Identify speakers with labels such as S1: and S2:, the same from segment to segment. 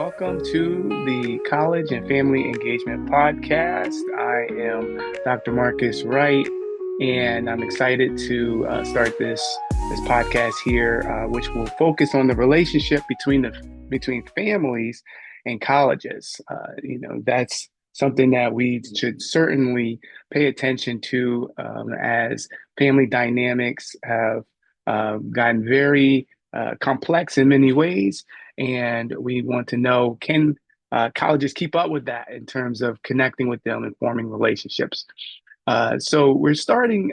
S1: welcome to the College and Family Engagement Podcast. I am Dr. Marcus Wright, and I'm excited to start this podcast here, which will focus on the relationship between families and colleges. That's something that we should certainly pay attention to as family dynamics have gotten very complex in many ways. And we want to know, can colleges keep up with that in terms of connecting with them and forming relationships? So we're starting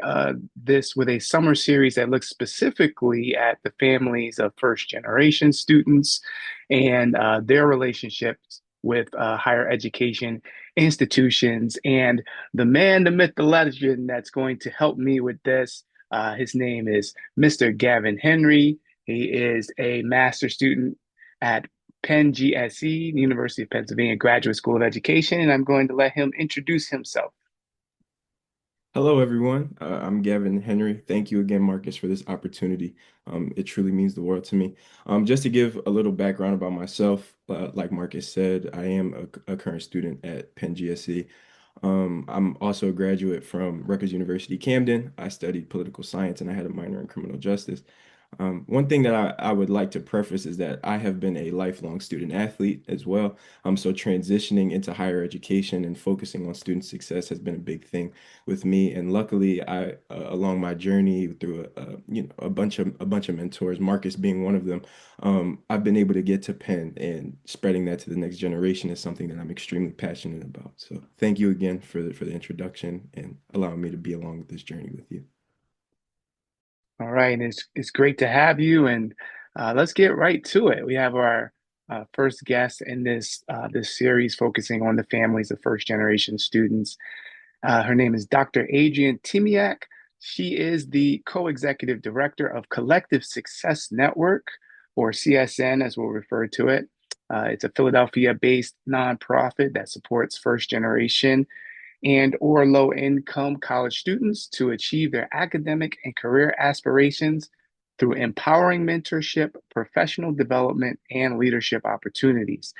S1: this with a summer series that looks specifically at the families of first generation students and their relationships with higher education institutions. And the man, the myth, the legend that's going to help me with this, his name is Mr. Gavin Henry. He is a master's student at Penn GSE, the University of Pennsylvania Graduate School of Education, and I'm going to let him introduce himself.
S2: Hello, everyone. I'm Gavin Henry. Thank you again, Marcus, for this opportunity. It truly means the world to me. Just to give a little background about myself, like Marcus said, I am a current student at Penn GSE. I'm also a graduate from Rutgers University, Camden. I studied political science and I had a minor in criminal justice. One thing that I would like to preface is that I have been a lifelong student athlete as well. So transitioning into higher education and focusing on student success has been a big thing with me. And luckily, along my journey through a bunch of mentors, Marcus being one of them, I've been able to get to Penn, and spreading that to the next generation is something that I'm extremely passionate about. So thank you again for the introduction and allowing me to be along with this journey with you.
S1: All right, it's great to have you, and let's get right to it. We have our first guest in this series focusing on the families of first generation students. Her name is Dr. Adrienne Tymiak. She is the co-executive director of Collective Success Network, or CSN as we'll refer to it. It's a Philadelphia-based nonprofit that supports first generation and or low income college students to achieve their academic and career aspirations through empowering mentorship, professional development, and leadership opportunities.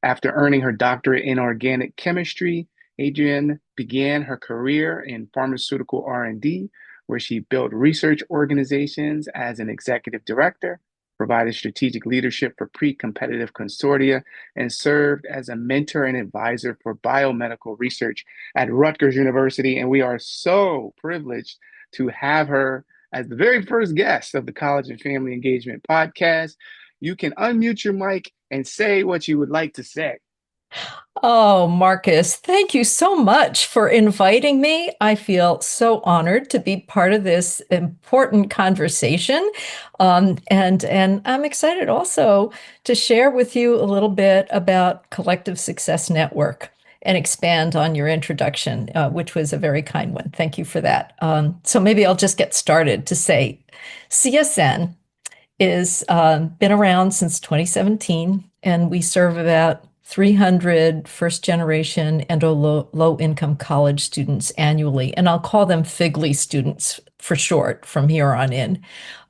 S1: After earning her doctorate in organic chemistry, Adrienne began her career in pharmaceutical R&D, where she built research organizations as an executive director, provided strategic leadership for pre-competitive consortia, and served as a mentor and advisor for biomedical research at Rutgers University. And we are so privileged to have her as the very first guest of the College and Family Engagement Podcast. You can unmute your mic and say what you would like to say.
S3: Oh, Marcus, thank you so much for inviting me. I feel so honored to be part of this important conversation. And I'm excited also to share with you a little bit about Collective Success Network and expand on your introduction, which was a very kind one. Thank you for that. So maybe I'll just get started to say CSN is been around since 2017, and we serve about 300 first generation and low income college students annually. And I'll call them FIGLY students for short from here on in.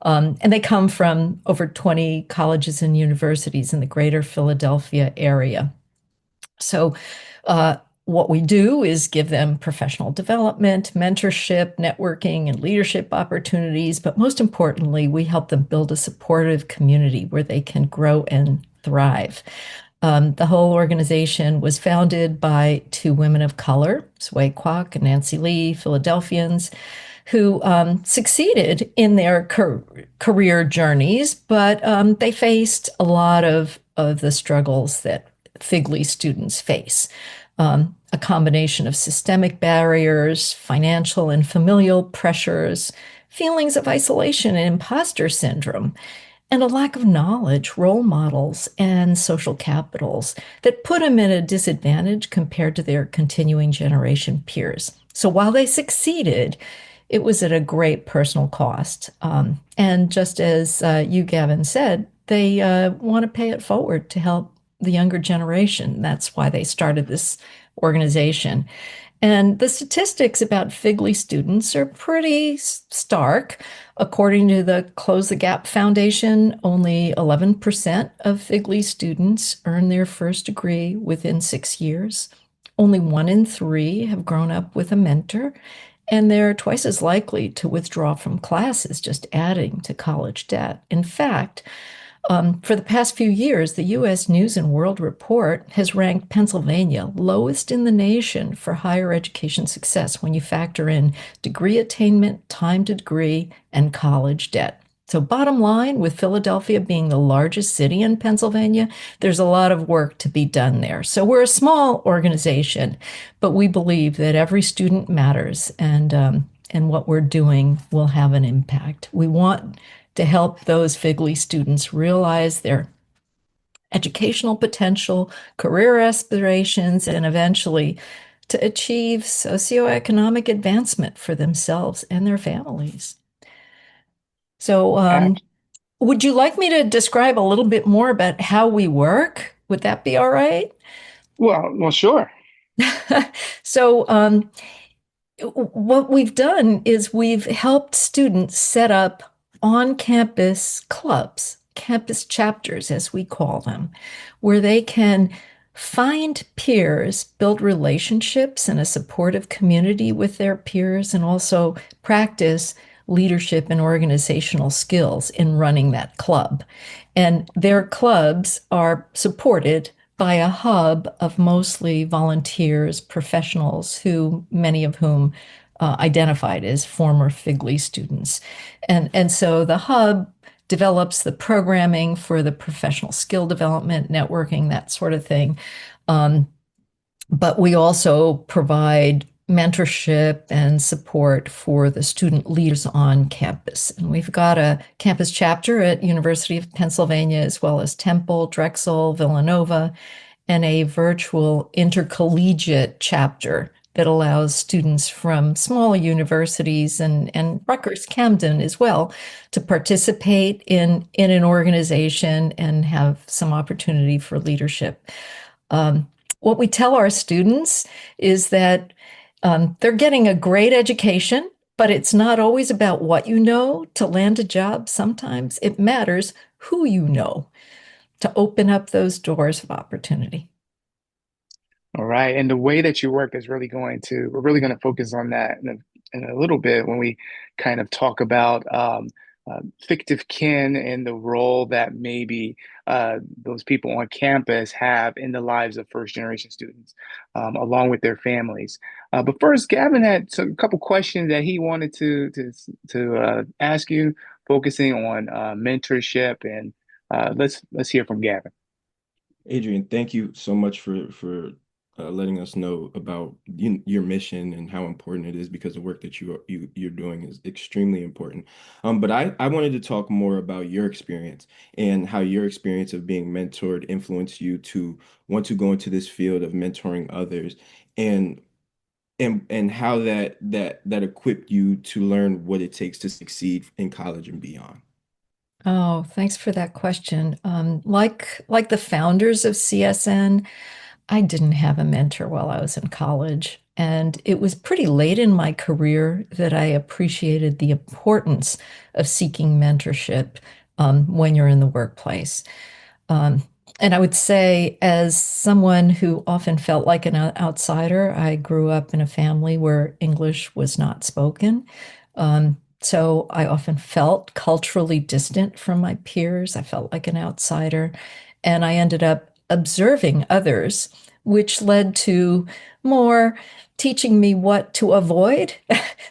S3: And they come from over 20 colleges and universities in the greater Philadelphia area. So what we do is give them professional development, mentorship, networking, and leadership opportunities. But most importantly, we help them build a supportive community where they can grow and thrive. The whole organization was founded by two women of color, Sway Kwok and Nancy Lee, Philadelphians, who succeeded in their career journeys, but they faced a lot of the struggles that FIGLY students face. A combination of systemic barriers, financial and familial pressures, feelings of isolation and imposter syndrome, and a lack of knowledge, role models, and social capitals that put them at a disadvantage compared to their continuing generation peers. So while they succeeded, it was at a great personal cost. And just as you, Gavin, said, they want to pay it forward to help the younger generation. That's why they started this organization. And the statistics about Figley students are pretty stark. According to the Close the Gap Foundation, only 11% of Figley students earn their first degree within 6 years. Only 1 in 3 have grown up with a mentor, and they're twice as likely to withdraw from classes, just adding to college debt. In fact, for the past few years, the U.S. News and World Report has ranked Pennsylvania lowest in the nation for higher education success when you factor in degree attainment, time to degree, and college debt. So, bottom line, with Philadelphia being the largest city in Pennsylvania, there's a lot of work to be done there. So, we're a small organization, but we believe that every student matters, and what we're doing will have an impact. We want to help those Figley students realize their educational potential, career aspirations, and eventually to achieve socioeconomic advancement for themselves and their families. So,
S1: Ab-
S3: would you like me to describe a little bit more about how we work? Would that be all right?
S1: well, sure.
S3: So, what we've done is we've helped students set up on campus clubs, campus chapters, as we call them, where they can find peers, build relationships and a supportive community with their peers, and also practice leadership and organizational skills in running that club. And their clubs are supported by a hub of mostly volunteers, professionals who, many of whom identified as former Figley students. And so the hub develops the programming for the professional skill development, networking, that sort of thing. Um, but we also provide mentorship and support for the student leaders on campus. And we've got a campus chapter at University of Pennsylvania, as well as Temple, Drexel, Villanova, and a virtual intercollegiate chapter that allows students from smaller universities and Rutgers Camden as well to participate in an organization and have some opportunity for leadership. What we tell our students is that they're getting a great education, but it's not always about what you know to land a job. Sometimes it matters who you know to open up those doors of opportunity.
S1: All right. And the way that you work is we're really going to focus on that in a little bit when we kind of talk about fictive kin and the role that maybe those people on campus have in the lives of first generation students, along with their families. But first, Gavin had a couple questions that he wanted to ask you, focusing on mentorship, and let's hear from Gavin.
S2: Adrienne, thank you so much for letting us know about your mission and how important it is, because the work that you're doing is extremely important. But I wanted to talk more about your experience and how your experience of being mentored influenced you to want to go into this field of mentoring others, and and how that equipped you to learn what it takes to succeed in college and beyond.
S3: Oh, thanks for that question. Like the founders of CSN, I didn't have a mentor while I was in college. And it was pretty late in my career that I appreciated the importance of seeking mentorship when you're in the workplace. Um, and I would say, as someone who often felt like an outsider, I grew up in a family where English was not spoken. So I often felt culturally distant from my peers. I felt like an outsider. And I ended up observing others, which led to more teaching me what to avoid.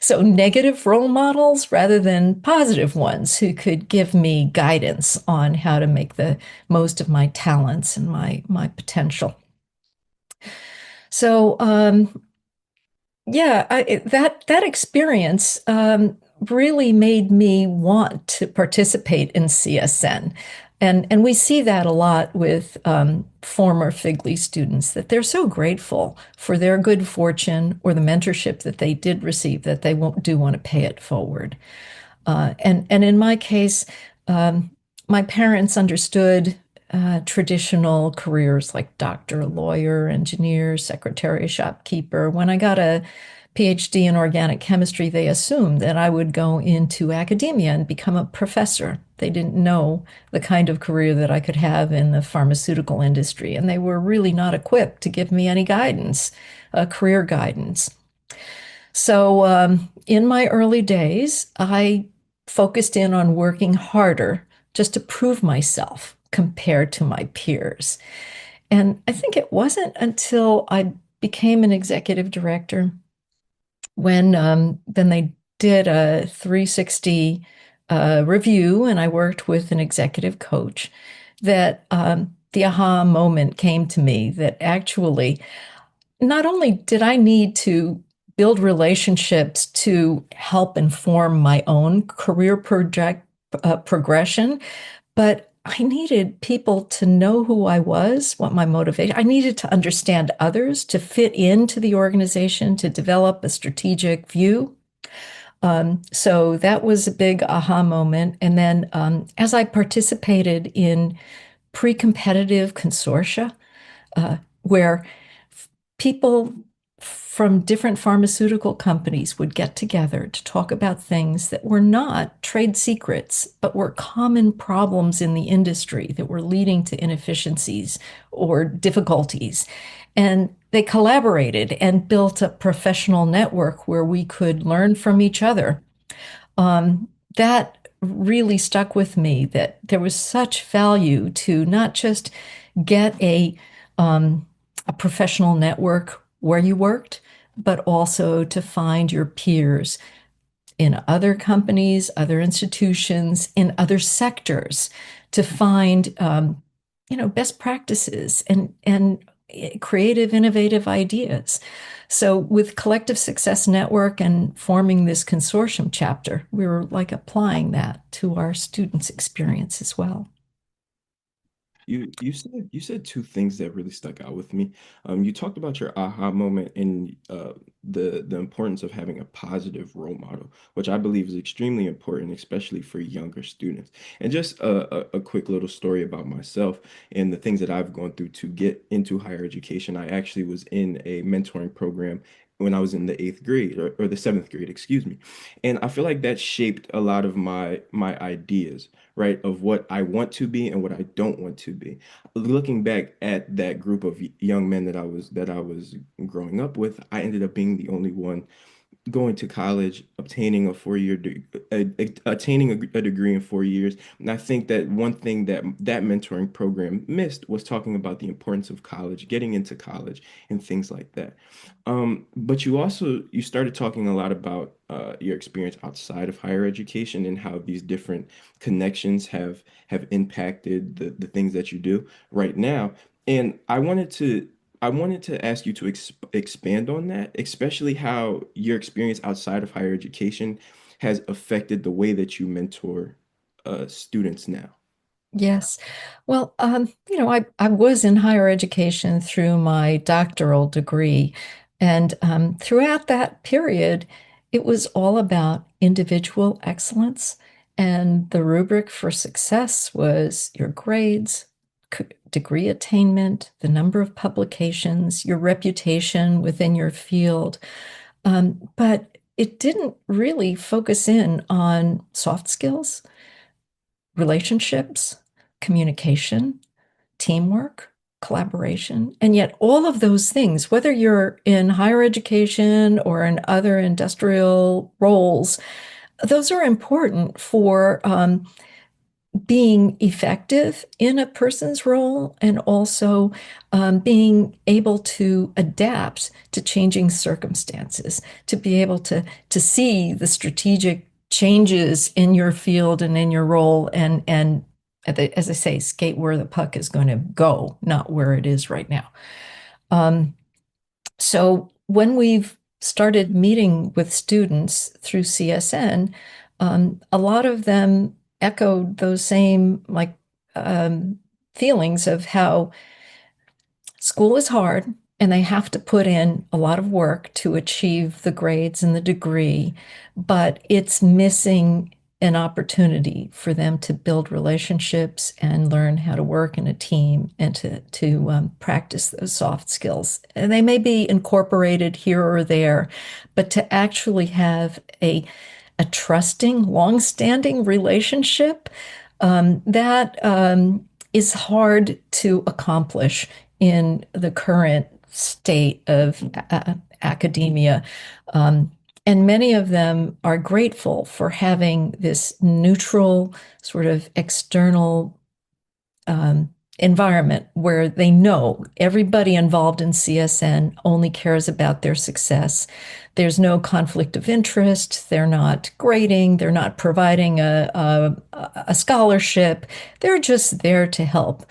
S3: So negative role models rather than positive ones who could give me guidance on how to make the most of my talents and my potential. So yeah, that experience really made me want to participate in CSN. And we see that a lot with former Figley students, that they're so grateful for their good fortune or the mentorship that they did receive that they won't do want to pay it forward. And in my case, um, my parents understood traditional careers like doctor, lawyer, engineer, secretary, shopkeeper. When I got a PhD in organic chemistry, they assumed that I would go into academia and become a professor. They didn't know the kind of career that I could have in the pharmaceutical industry, and they were really not equipped to give me any guidance, career guidance. So, in my early days, I focused in on working harder just to prove myself compared to my peers. And I think it wasn't until I became an executive director when then they did a 360 review, and I worked with an executive coach that the aha moment came to me that actually not only did I need to build relationships to help inform my own career progression, but I needed people to know who I was, what my motivation. I needed to understand others, to fit into the organization, to develop a strategic view. So that was a big aha moment. And then as I participated in pre-competitive consortia, where people from different pharmaceutical companies would get together to talk about things that were not trade secrets, but were common problems in the industry that were leading to inefficiencies or difficulties. And they collaborated and built a professional network where we could learn from each other. That really stuck with me, that there was such value to not just get a professional network where you worked, but also to find your peers in other companies, other institutions, in other sectors, to find best practices and creative, innovative ideas. So with Collective Success Network and forming this consortium chapter, we were like applying that to our students' experience as well.
S2: You said two things that really stuck out with me. You talked about your aha moment and the importance of having a positive role model, which I believe is extremely important, especially for younger students. And just a quick little story about myself and the things that I've gone through to get into higher education. I actually was in a mentoring program when I was in the eighth grade or the seventh grade, excuse me. And I feel like that shaped a lot of my ideas, right, of what I want to be and what I don't want to be. Looking back at that group of young men that I was growing up with, I ended up being the only one going to college, obtaining a 4 year, attaining a degree in 4 years. And I think that one thing that that mentoring program missed was talking about the importance of college, getting into college, and things like that. But you started talking a lot about your experience outside of higher education and how these different connections have impacted the things that you do right now. And I wanted to ask you to expand on that, especially how your experience outside of higher education has affected the way that you mentor students now.
S3: Yes. Well, I was in higher education through my doctoral degree. And throughout that period, it was all about individual excellence. And the rubric for success was your grades, degree attainment, the number of publications, your reputation within your field. But it didn't really focus in on soft skills, relationships, communication, teamwork, collaboration. And yet, all of those things, whether you're in higher education or in other industrial roles, those are important for being effective in a person's role and also being able to adapt to changing circumstances, to be able to see the strategic changes in your field and in your role and as I say, skate where the puck is going to go, not where it is right now. Um, so when we've started meeting with students through CSN, a lot of them echoed those same um, feelings of how school is hard and they have to put in a lot of work to achieve the grades and the degree, but it's missing an opportunity for them to build relationships and learn how to work in a team and to practice those soft skills. And they may be incorporated here or there, but to actually have a trusting, long-standing relationship that is hard to accomplish in the current state of academia. And many of them are grateful for having this neutral, sort of external environment where they know everybody involved in CSN only cares about their success. There's no conflict of interest. They're not grading. They're not providing a scholarship. They're just there to help.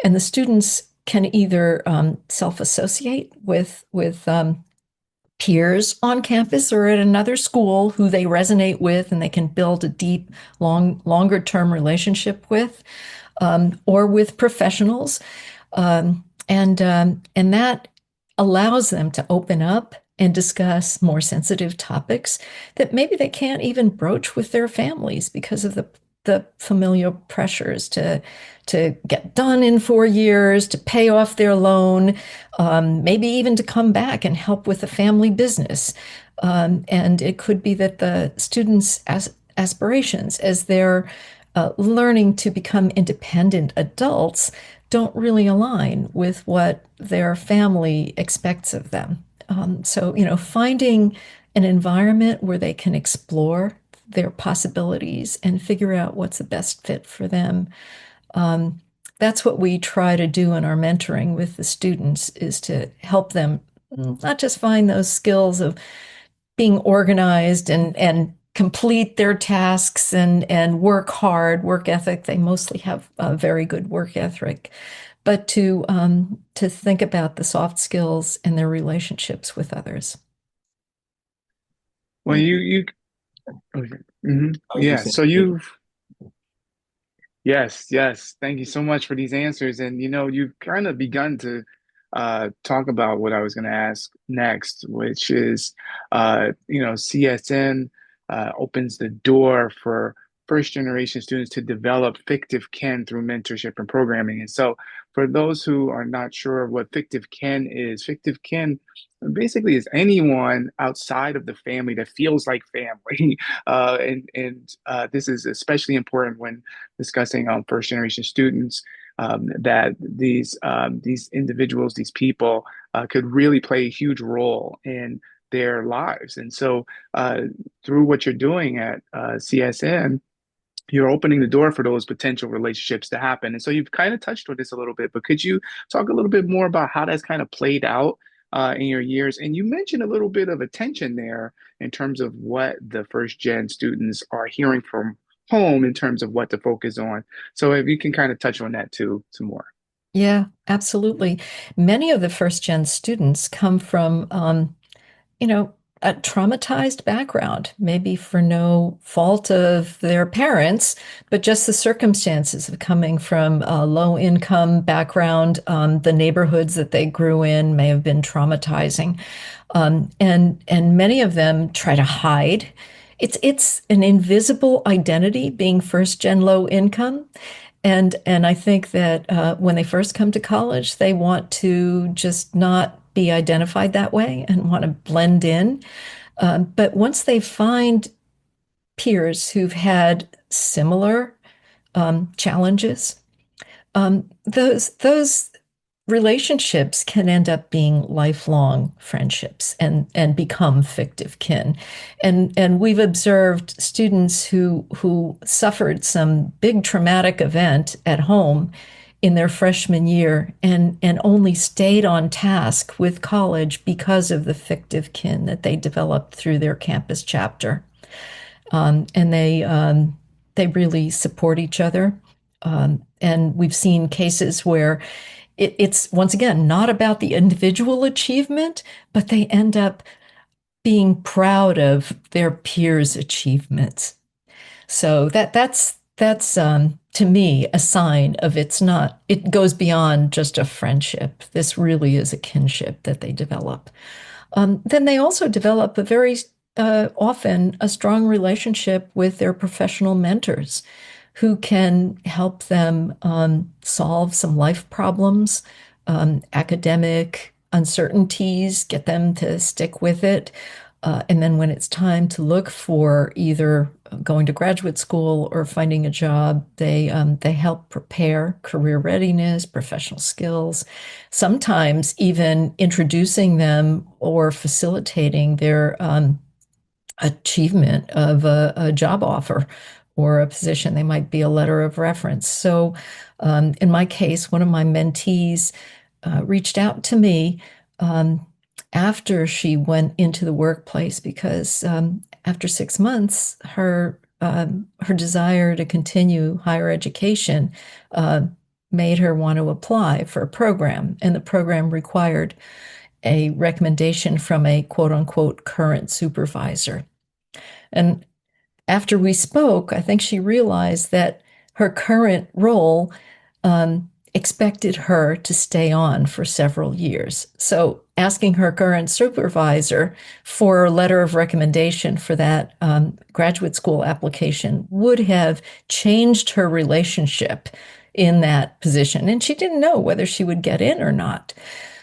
S3: And the students can either self-associate with peers on campus or at another school who they resonate with and they can build a deep, longer term relationship with, or with professionals. And that allows them to open up and discuss more sensitive topics that maybe they can't even broach with their families because of the familial pressures to get done in 4 years, to pay off their loan, maybe even to come back and help with the family business. And it could be that the students' aspirations as they're learning to become independent adults don't really align with what their family expects of them. So, finding an environment where they can explore their possibilities and figure out what's the best fit for them. That's what we try to do in our mentoring with the students, is to help them not just find those skills of being organized and complete their tasks and work hard, work ethic. They mostly have a very good work ethic, but to think about the soft skills and their relationships with others.
S1: Well, you okay.
S2: I was
S1: Yeah,
S2: just saying,
S1: so you've yes, yes. Thank you so much for these answers. And you've kind of begun to talk about what I was going to ask next, which is, CSN opens the door for first generation students to develop fictive kin through mentorship and programming. And so, for those who are not sure what fictive kin basically is anyone outside of the family that feels like family. And this is especially important when discussing first generation students, that these individuals, these people, could really play a huge role in their lives. And so, through what you're doing at CSN, you're opening the door for those potential relationships to happen. And so you've kind of touched on this a little bit, but could you talk a little bit more about how that's kind of played out in your years? And you mentioned a little bit of attention there in terms of what the first gen students are hearing from home in terms of what to focus on. So if you can kind of touch on that too, some more.
S3: Yeah, absolutely. Many of the first gen students come from a traumatized background, maybe for no fault of their parents, but just the circumstances of coming from a low income background. The neighborhoods that they grew in may have been traumatizing. And many of them try to hide. It's an invisible identity being first gen low income. And I think that when they first come to college, they want to just not be identified that way and want to blend in. But once they find peers who've had similar challenges, those relationships can end up being lifelong friendships and become fictive kin. And we've observed students who suffered some big traumatic event at home in their freshman year and only stayed on task with college because of the fictive kin that they developed through their campus chapter. And they really support each other. And we've seen cases where it's once again not about the individual achievement, but they end up being proud of their peers' achievements. So that's to me a sign of it goes beyond just a friendship. This really is a kinship that they develop. Then they also develop a very often a strong relationship with their professional mentors who can help them solve some life problems, academic uncertainties, get them to stick with it. And then when it's time to look for either going to graduate school or finding a job, they help prepare career readiness, professional skills, sometimes even introducing them or facilitating their achievement of a job offer or a position. They might be a letter of reference. So, in my case, one of my mentees reached out to me after she went into the workplace because after 6 months, her desire to continue higher education made her want to apply for a program, and the program required a recommendation from a quote unquote current supervisor. And after we spoke, I think she realized that her current role expected her to stay on for several years. So asking her current supervisor for a letter of recommendation for that graduate school application would have changed her relationship in that position. And she didn't know whether she would get in or not.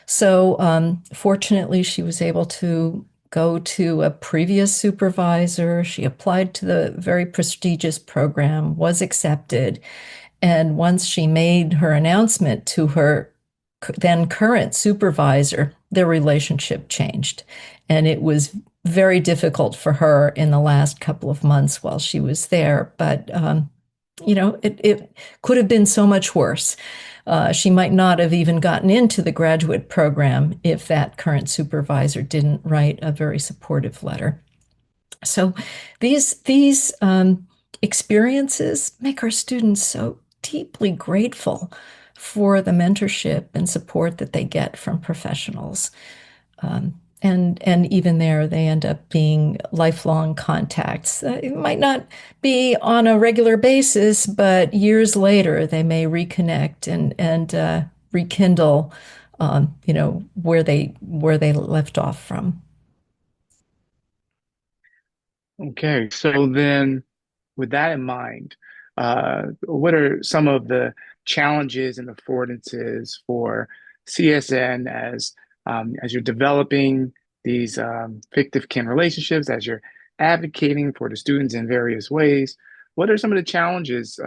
S3: So fortunately, she was able to go to a previous supervisor. She applied to the very prestigious program, was accepted. And once she made her announcement to her then current supervisor, their relationship changed. And it was very difficult for her in the last couple of months while she was there. But, it could have been so much worse. She might not have even gotten into the graduate program if that current supervisor didn't write a very supportive letter. So these experiences make our students so deeply grateful for the mentorship and support that they get from professionals. And even there, they end up being lifelong contacts. It might not be on a regular basis, but years later, they may reconnect and rekindle, where they left off from.
S1: Okay, so then with that in mind, what are some of the challenges and affordances for CSN as you're developing these fictive kin relationships, as you're advocating for the students in various ways? What are some of the challenges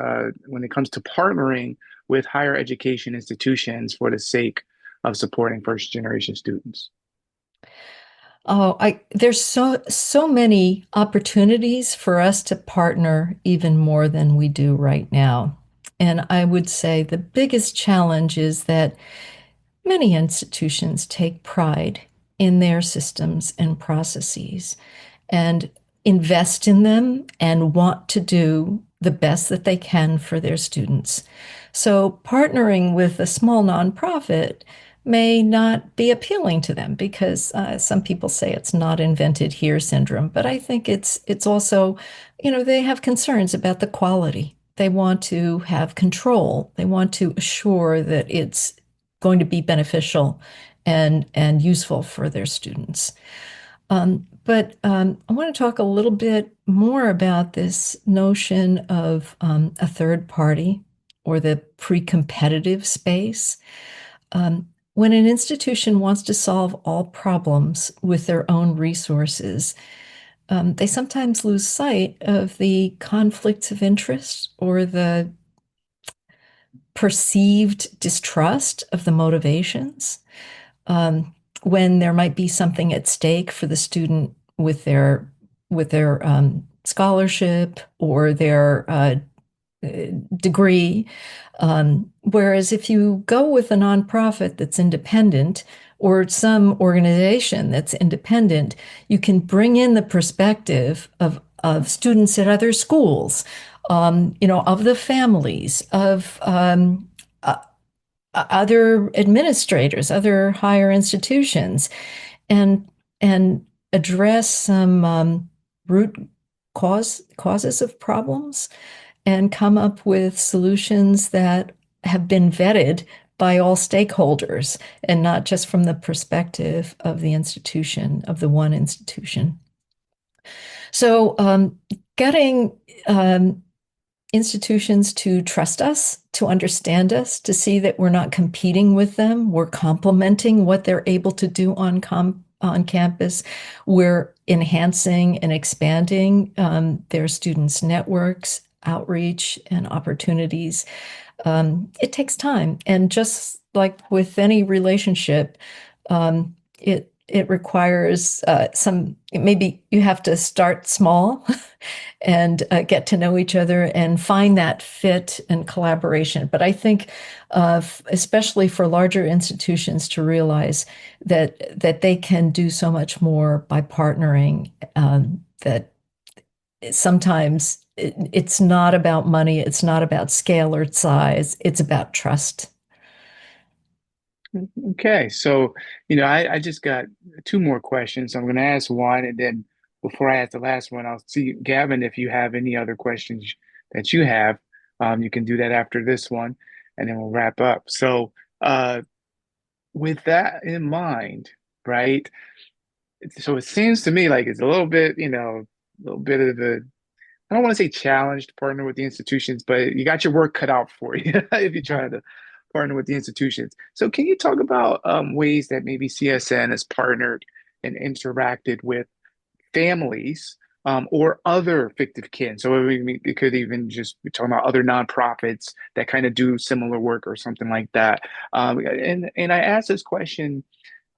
S1: when it comes to partnering with higher education institutions for the sake of supporting first generation students?
S3: There's so many opportunities for us to partner even more than we do right now. And I would say the biggest challenge is that many institutions take pride in their systems and processes and invest in them and want to do the best that they can for their students. So partnering with a small nonprofit may not be appealing to them because some people say it's not invented here syndrome, but I think it's also, they have concerns about the quality. They want to have control. They want to assure that it's going to be beneficial and useful for their students. But I want to talk a little bit more about this notion of a third party or the pre-competitive space. When an institution wants to solve all problems with their own resources, they sometimes lose sight of the conflicts of interest or the perceived distrust of the motivations. When there might be something at stake for the student with their scholarship or their degree. Whereas if you go with a nonprofit that's independent or some organization that's independent, you can bring in the perspective of students at other schools, of the families, of other administrators, other higher institutions, and address some root causes of problems and come up with solutions that have been vetted by all stakeholders and not just from the perspective of the institution, of the one institution. So, getting institutions to trust us, to understand us, to see that we're not competing with them, we're complementing what they're able to do on campus, we're enhancing and expanding their students' networks, outreach, and opportunities. It takes time, and just like with any relationship, it requires some. Maybe you have to start small and get to know each other and find that fit and collaboration. But I think, especially for larger institutions, to realize that they can do so much more by partnering. That sometimes it's not about money, it's not about scale or size, it's about trust.
S1: Okay, so I just got two more questions. I'm going to ask one, and then before I ask the last one, I'll see Gavin if you have any other questions that you have. You can do that after this one, and then we'll wrap up. So, with that in mind, right? So it seems to me like it's a little bit, a little bit of a I don't want to say challenged to partner with the institutions, but you got your work cut out for you if you try to partner with the institutions. So, can you talk about ways that maybe CSN has partnered and interacted with families or other fictive kin? So, it could even just be talking about other nonprofits that kind of do similar work or something like that. And I asked this question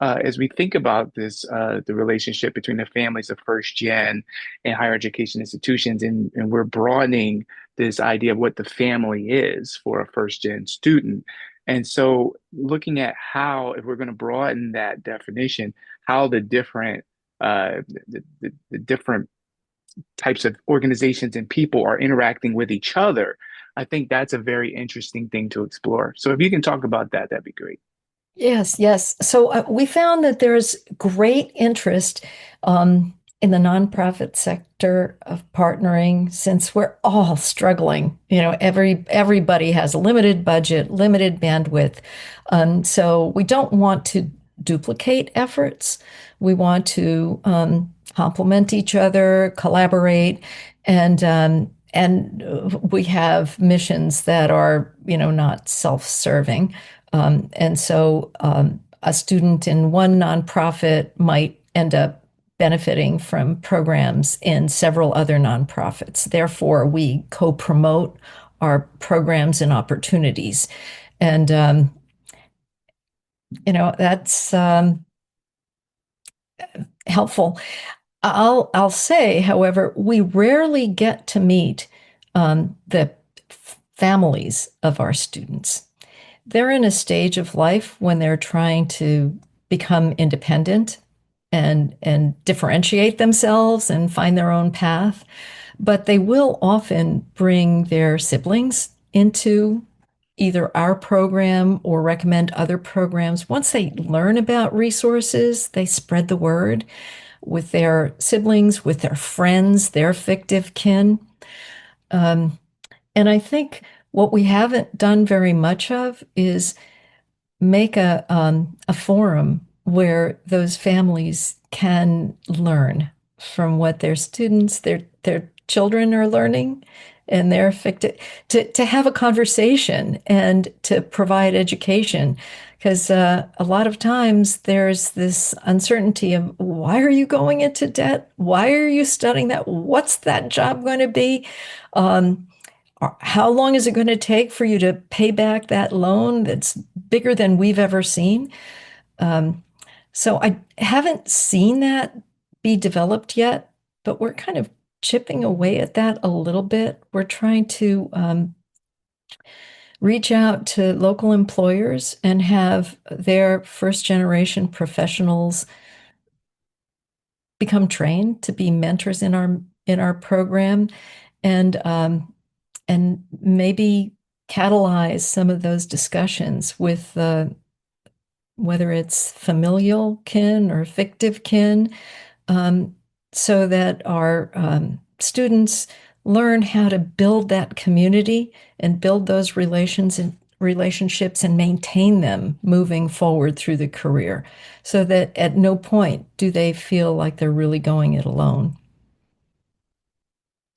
S1: as we think about this, the relationship between the families of first gen and higher education institutions, and we're broadening this idea of what the family is for a first gen student. And so, looking at how, if we're going to broaden that definition, how the different types of organizations and people are interacting with each other, I think that's a very interesting thing to explore. So, if you can talk about that, that'd be great.
S3: Yes, yes. So we found that there's great interest in the nonprofit sector of partnering since we're all struggling. Everybody has a limited budget, limited bandwidth. So we don't want to duplicate efforts. We want to complement each other, collaborate, and we have missions that are, not self-serving. And so a student in one nonprofit might end up benefiting from programs in several other nonprofits. Therefore, we co-promote our programs and opportunities. And, that's helpful. I'll say, however, we rarely get to meet the families of our students. They're in a stage of life when they're trying to become independent and differentiate themselves and find their own path, but they will often bring their siblings into either our program or recommend other programs. Once they learn about resources, they spread the word with their siblings, with their friends, their fictive kin. Um, and I think what we haven't done very much of is make a forum where those families can learn from what their students, their children are learning, and they're to have a conversation and to provide education. Because a lot of times there's this uncertainty of why are you going into debt? Why are you studying that? What's that job going to be? Um, how long is it going to take for you to pay back that loan that's bigger than we've ever seen? Um, so I haven't seen that be developed yet, but we're kind of chipping away at that a little bit. We're trying to reach out to local employers and have their first generation professionals become trained to be mentors in our program, and and maybe catalyze some of those discussions with whether it's familial kin or fictive kin, um, so that our students learn how to build that community and build those relationships and maintain them moving forward through the career, so that at no point do they feel like they're really going it alone.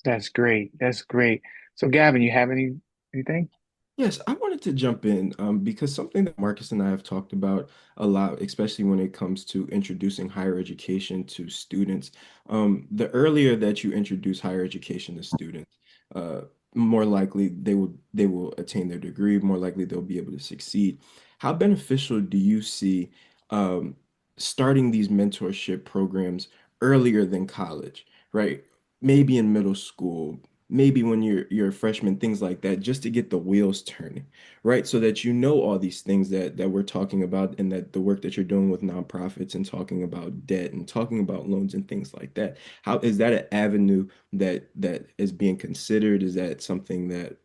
S1: That's great. That's great. So, Gavin, you have anything?
S2: Yes, I wanted to jump in because something that Marcus and I have talked about a lot, especially when it comes to introducing higher education to students. The earlier that you introduce higher education to students, uh, more likely they will attain their degree, more likely they'll be able to succeed. How beneficial do you see um, starting these mentorship programs earlier than college, right? Maybe in middle school, maybe when you're a freshman, things like that, just to get the wheels turning, right? So that you know all these things that we're talking about, and that the work that you're doing with nonprofits and talking about debt and talking about loans and things like that. How is that an avenue that is being considered? Is that something that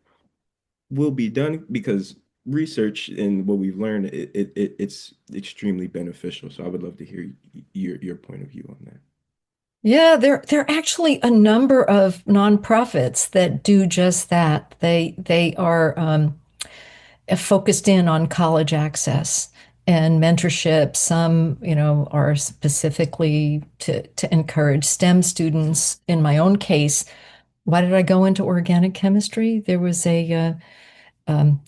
S2: will be done? Because research and what we've learned, it's extremely beneficial. So I would love to hear your point of view on that.
S3: Yeah, there are actually a number of nonprofits that do just that. They are focused in on college access and mentorship. Some, are specifically to encourage STEM students. In my own case, why did I go into organic chemistry? There was an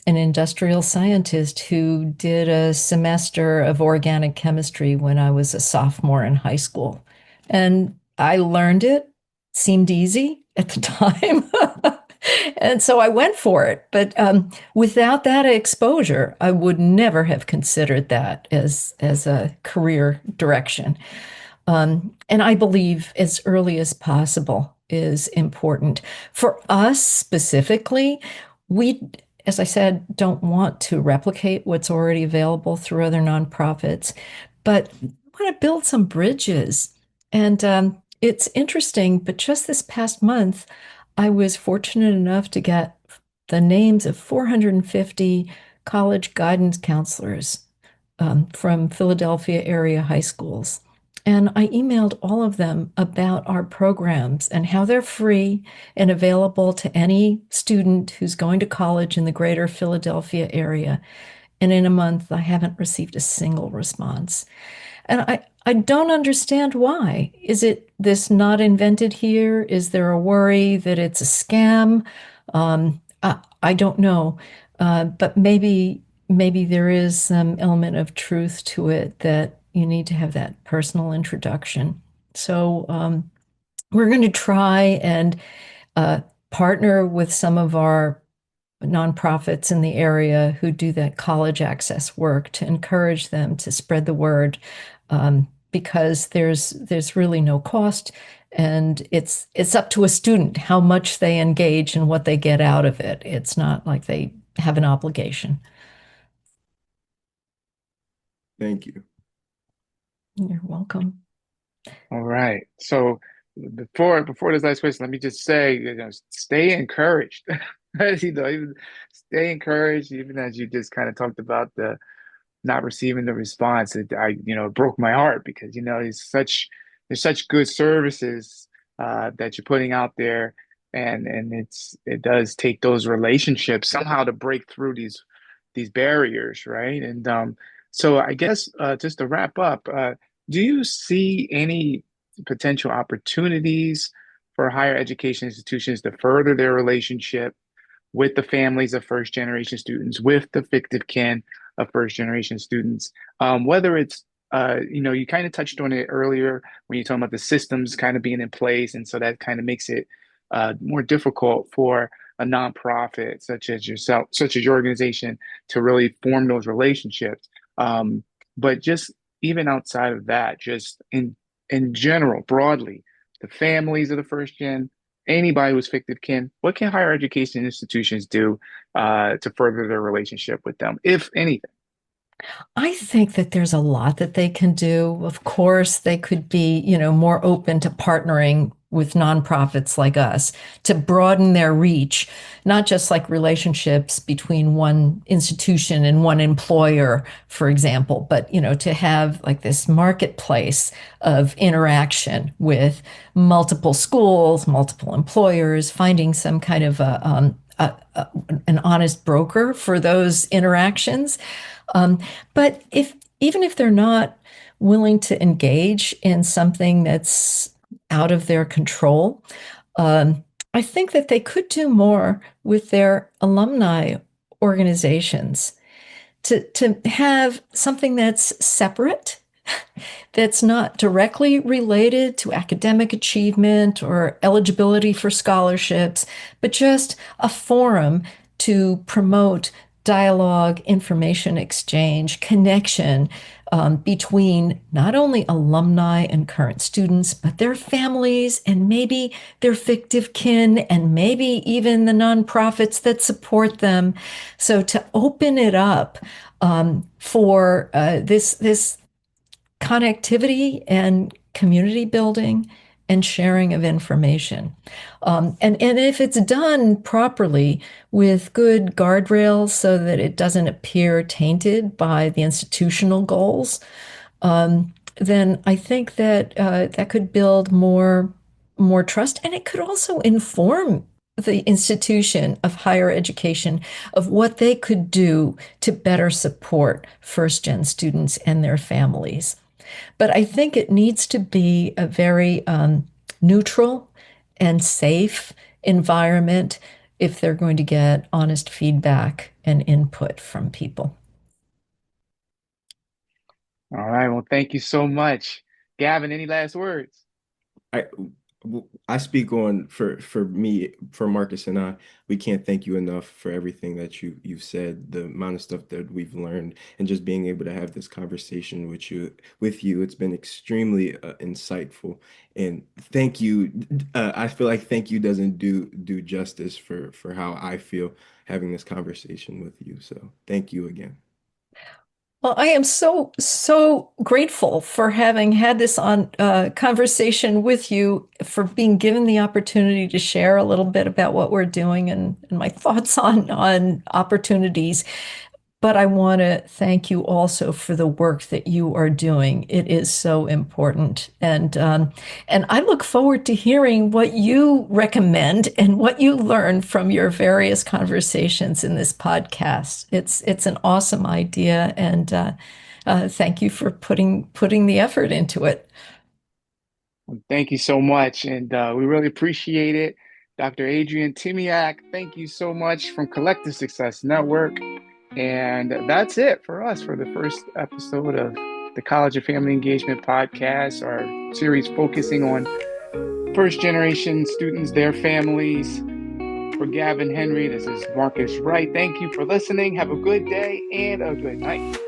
S3: industrial scientist who did a semester of organic chemistry when I was a sophomore in high school. And I learned it, seemed easy at the time. And so I went for it. But without that exposure, I would never have considered that as a career direction. And I believe as early as possible is important. For us specifically, we, as I said, don't want to replicate what's already available through other nonprofits, but we want to build some bridges. And it's interesting, but just this past month, I was fortunate enough to get the names of 450 college guidance counselors from Philadelphia area high schools. And I emailed all of them about our programs and how they're free and available to any student who's going to college in the greater Philadelphia area. And in a month, I haven't received a single response. And I don't understand why. Is it this not invented here? Is there a worry that it's a scam? I don't know. But maybe there is some element of truth to it that you need to have that personal introduction. So we're going to try and uh, partner with some of our nonprofits in the area who do that college access work to encourage them to spread the word, because there's really no cost, and it's up to a student how much they engage and what they get out of it. It's not like they have an obligation.
S2: Thank you.
S3: You're welcome.
S1: All right. So before this last question, let me just say, stay encouraged. Even stay encouraged, even as you just kind of talked about the not receiving the response. It broke my heart because there's such good services that you're putting out there, and it does take those relationships somehow to break through these barriers, right? And so I guess just to wrap up, do you see any potential opportunities for higher education institutions to further their relationship with the families of first generation students, with the fictive kin of first generation students? Whether it's, you kind of touched on it earlier when you're talking about the systems kind of being in place. And so that kind of makes it more difficult for a nonprofit such as yourself, such as your organization, to really form those relationships. But just even outside of that, just in general, broadly, the families of the first gen, anybody who's fictive kin, what can higher education institutions do to further their relationship with them, if anything?
S3: I think that there's a lot that they can do. Of course, they could be, more open to partnering with nonprofits like us to broaden their reach, not just like relationships between one institution and one employer, for example, but, to have like this marketplace of interaction with multiple schools, multiple employers, finding some kind of an honest broker for those interactions. But even if they're not willing to engage in something that's out of their control, I think that they could do more with their alumni organizations to have something that's separate, that's not directly related to academic achievement or eligibility for scholarships, but just a forum to promote dialogue, information exchange, connection between not only alumni and current students, but their families and maybe their fictive kin and maybe even the nonprofits that support them. So to open it up for this connectivity and community building and sharing of information. And if it's done properly with good guardrails so that it doesn't appear tainted by the institutional goals, then I think that that could build more trust, and it could also inform the institution of higher education of what they could do to better support first gen students and their families. But I think it needs to be a very neutral and safe environment if they're going to get honest feedback and input from people.
S1: All right. Well, thank you so much. Gavin, any last words?
S2: I I speak on for me, for Marcus and I. We can't thank you enough for everything that you've said, the amount of stuff that we've learned, and just being able to have this conversation with you. It's been extremely insightful. And thank you. I feel like thank you doesn't do justice for how I feel having this conversation with you. So thank you again.
S3: Well, I am so grateful for having had this on conversation with you, for being given the opportunity to share a little bit about what we're doing and my thoughts on opportunities. But I want to thank you also for the work that you are doing. It is so important, and I look forward to hearing what you recommend and what you learn from your various conversations in this podcast. It's an awesome idea, and thank you for putting the effort into it.
S1: Well, thank you so much. And we really appreciate it. Dr. Adrienne Tymiak, thank you so much from Collective Success Network. And that's it for us for the first episode of the College of Family Engagement podcast, our series focusing on first generation students, their families. For Gavin Henry, this is Marcus Wright. Thank you for listening. Have a good day and a good night.